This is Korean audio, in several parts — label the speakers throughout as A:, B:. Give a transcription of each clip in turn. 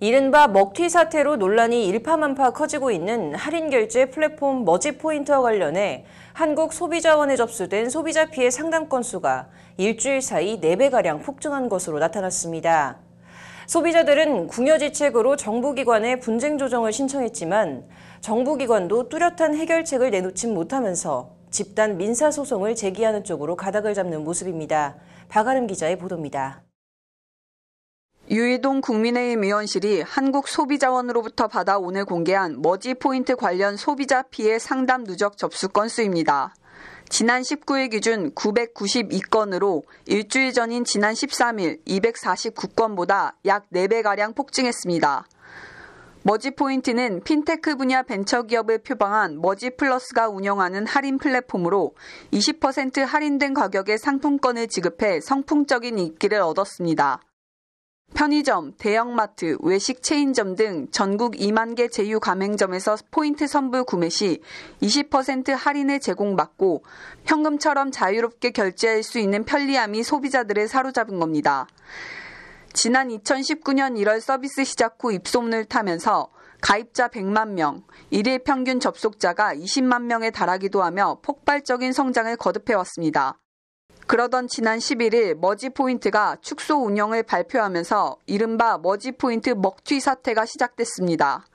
A: 이른바 먹튀 사태로 논란이 일파만파 커지고 있는 할인 결제 플랫폼 머지포인트와 관련해 한국소비자원에 접수된 소비자 피해 상담 건수가 일주일 사이 4배가량 폭증한 것으로 나타났습니다. 소비자들은 궁여지책으로 정부기관에 분쟁 조정을 신청했지만 정부기관도 뚜렷한 해결책을 내놓지 못하면서 집단 민사소송을 제기하는 쪽으로 가닥을 잡는 모습입니다. 박아름 기자의 보도입니다.
B: 유이동 국민의힘 의원실이 한국소비자원으로부터 받아 오늘 공개한 머지포인트 관련 소비자 피해 상담 누적 접수 건수입니다. 지난 19일 기준 992건으로 일주일 전인 지난 13일 249건보다 약 4배가량 폭증했습니다. 머지포인트는 핀테크 분야 벤처기업을 표방한 머지플러스가 운영하는 할인 플랫폼으로 20% 할인된 가격의 상품권을 지급해 성풍적인 인기를 얻었습니다. 편의점, 대형마트, 외식 체인점 등 전국 2만 개 제휴 가맹점에서 포인트 선불 구매 시 20% 할인을 제공받고 현금처럼 자유롭게 결제할 수 있는 편리함이 소비자들을 사로잡은 겁니다. 지난 2019년 1월 서비스 시작 후 입소문을 타면서 가입자 100만 명, 일일 평균 접속자가 20만 명에 달하기도 하며 폭발적인 성장을 거듭해왔습니다. 그러던 지난 11일 머지포인트가 축소 운영을 발표하면서 이른바 머지포인트 먹튀 사태가 시작됐습니다.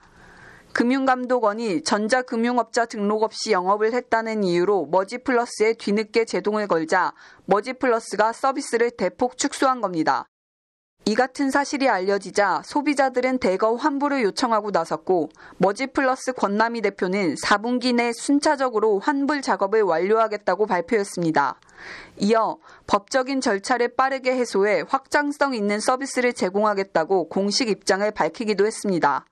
B: 금융감독원이 전자금융업자 등록 없이 영업을 했다는 이유로 머지플러스에 뒤늦게 제동을 걸자 머지플러스가 서비스를 대폭 축소한 겁니다. 이 같은 사실이 알려지자 소비자들은 대거 환불을 요청하고 나섰고 머지플러스 권남희 대표는 4분기 내 순차적으로 환불 작업을 완료하겠다고 발표했습니다. 이어 법적인 절차를 빠르게 해소해 확장성 있는 서비스를 제공하겠다고 공식 입장을 밝히기도 했습니다.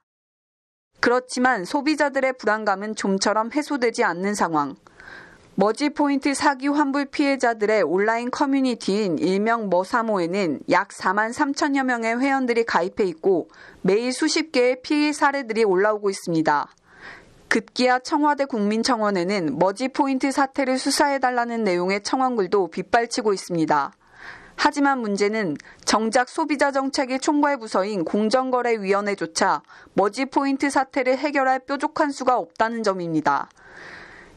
B: 그렇지만 소비자들의 불안감은 좀처럼 해소되지 않는 상황. 머지포인트 사기 환불 피해자들의 온라인 커뮤니티인 일명 머사모에는 약 4만 3천여 명의 회원들이 가입해 있고 매일 수십 개의 피해 사례들이 올라오고 있습니다. 급기야 청와대 국민청원에는 머지포인트 사태를 수사해달라는 내용의 청원글도 빗발치고 있습니다. 하지만 문제는 정작 소비자 정책의 총괄 부서인 공정거래위원회조차 머지포인트 사태를 해결할 뾰족한 수가 없다는 점입니다.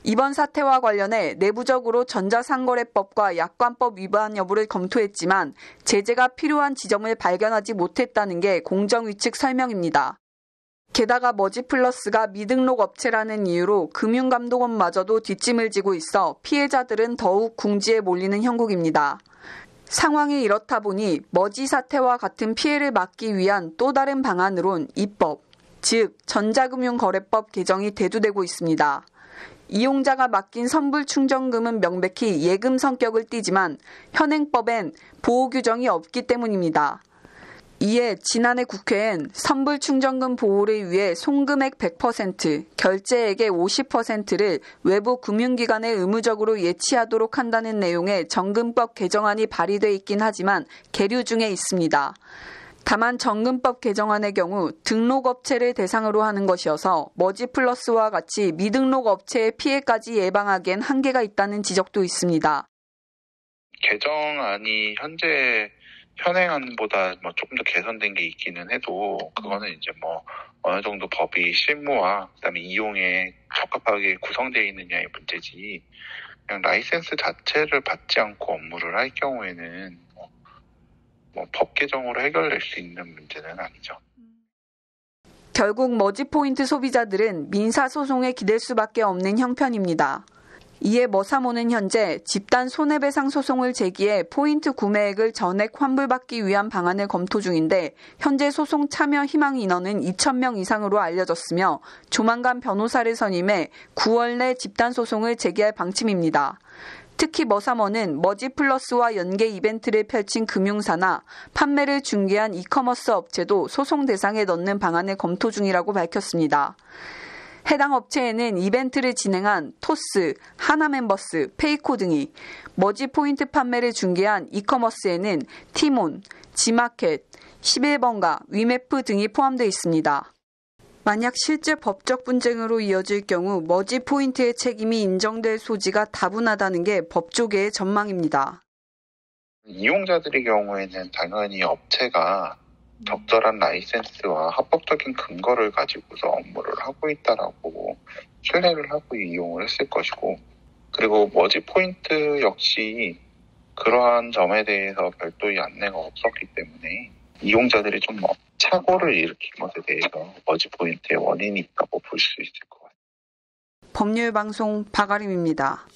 B: 이번 사태와 관련해 내부적으로 전자상거래법과 약관법 위반 여부를 검토했지만 제재가 필요한 지점을 발견하지 못했다는 게 공정위 측 설명입니다. 게다가 머지플러스가 미등록 업체라는 이유로 금융감독원마저도 뒷짐을 지고 있어 피해자들은 더욱 궁지에 몰리는 형국입니다. 상황이 이렇다 보니 머지 사태와 같은 피해를 막기 위한 또 다른 방안으론 입법, 즉 전자금융거래법 개정이 대두되고 있습니다. 이용자가 맡긴 선불 충전금은 명백히 예금 성격을 띠지만 현행법엔 보호 규정이 없기 때문입니다. 이에 지난해 국회엔 선불 충전금 보호를 위해 송금액 100%, 결제액의 50%를 외부 금융기관에 의무적으로 예치하도록 한다는 내용의 정금법 개정안이 발의돼 있긴 하지만 계류 중에 있습니다. 다만 정금법 개정안의 경우 등록업체를 대상으로 하는 것이어서 머지플러스와 같이 미등록 업체의 피해까지 예방하기엔 한계가 있다는 지적도 있습니다.
C: 개정안이 현재 현행안보다 조금 더 개선된 게 있기는 해도 그거는 이제 어느 정도 법이 실무와 그다음에 이용에 적합하게 구성되어 있느냐의 문제지 그냥 라이센스 자체를 받지 않고 업무를 할 경우에는 법 개정으로 해결될 수 있는 문제는 아니죠.
B: 결국 머지포인트 소비자들은 민사소송에 기댈 수밖에 없는 형편입니다. 이에 머사모는 현재 집단 손해배상 소송을 제기해 포인트 구매액을 전액 환불받기 위한 방안을 검토 중인데 현재 소송 참여 희망 인원은 2,000명 이상으로 알려졌으며 조만간 변호사를 선임해 9월 내 집단 소송을 제기할 방침입니다. 특히 머사모는 머지플러스와 연계 이벤트를 펼친 금융사나 판매를 중개한 이커머스 업체도 소송 대상에 넣는 방안을 검토 중이라고 밝혔습니다. 해당 업체에는 이벤트를 진행한 토스, 하나멤버스, 페이코 등이, 머지포인트 판매를 중개한 이커머스에는 티몬, 지마켓, 11번가, 위메프 등이 포함되어 있습니다. 만약 실제 법적 분쟁으로 이어질 경우 머지포인트의 책임이 인정될 소지가 다분하다는 게 법조계의 전망입니다.
C: 이용자들의 경우에는 당연히 업체가 적절한 라이센스와 합법적인 근거를 가지고서 업무를 하고 있다라고 신뢰를 하고 이용을 했을 것이고, 그리고 머지 포인트 역시 그러한 점에 대해서 별도의 안내가 없었기 때문에 이용자들이 좀 착오를 일으킨 것에 대해서 머지 포인트의 원인이 있다고 볼 수 있을 것 같아요.
B: 법률방송 박아림입니다.